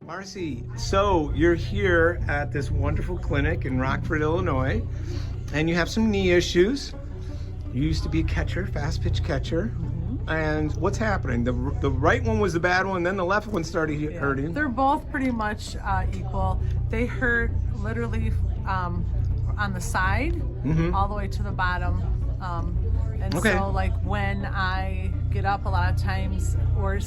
Marcie, so you're here at this wonderful clinic in Rockford, Illinois, and you have some knee issues. You used to be a catcher, fast pitch catcher. And what's happening? The right one was the bad one, then the left one started hurting. They're both pretty much equal. They hurt literally on the side all the way to the bottom. And so like when I get up a lot of times or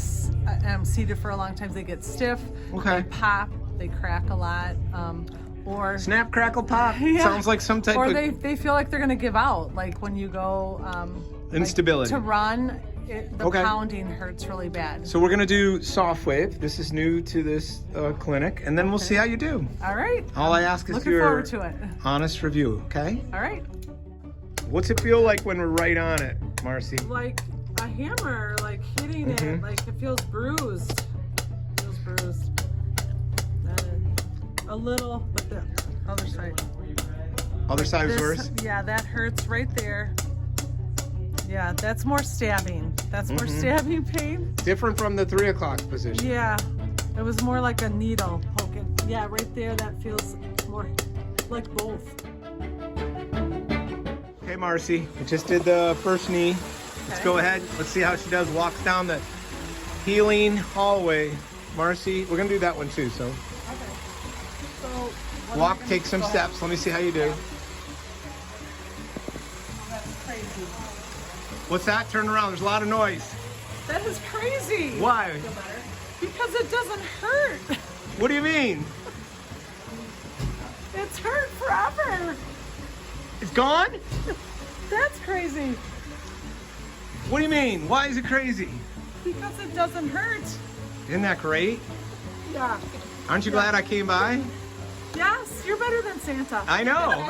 I'm seated for a long time, they get stiff, they pop, they crack a lot. Or snap, crackle, pop. Sounds like some type of... Or they feel like they're gonna give out. Like when you go instability. Like, to run, the pounding hurts really bad. So we're gonna do Softwave. This is new to this clinic, and then we'll see how you do. All right. All I ask is looking your forward to it. Honest review, okay? All right. What's it feel like when we're right on it, Marcie? Like a hammer, like hitting it, like it feels bruised. It feels bruised. A little, but the other side. Other side is worse? Yeah, that hurts right there. Yeah, that's more stabbing. That's more stabbing pain. Different from the 3 o'clock position. Yeah, it was more like a needle poking. Yeah, right there, that feels more like both. Okay, Marcie, we just did the first knee. Let's go ahead. Let's see how she does. Walks down the healing hallway. Marcie, we're gonna do that one too, so. So walk, take some steps. Let me see how you do. Oh, that's crazy. What's that? Turn around, there's a lot of noise. That is crazy. Why? Because it doesn't hurt. What do you mean? It's hurt forever. It's gone? That's crazy. What do you mean? Why is it crazy? Because it doesn't hurt. Isn't that great? Yeah. Aren't you glad I came by? Yes, you're better than Santa. I know.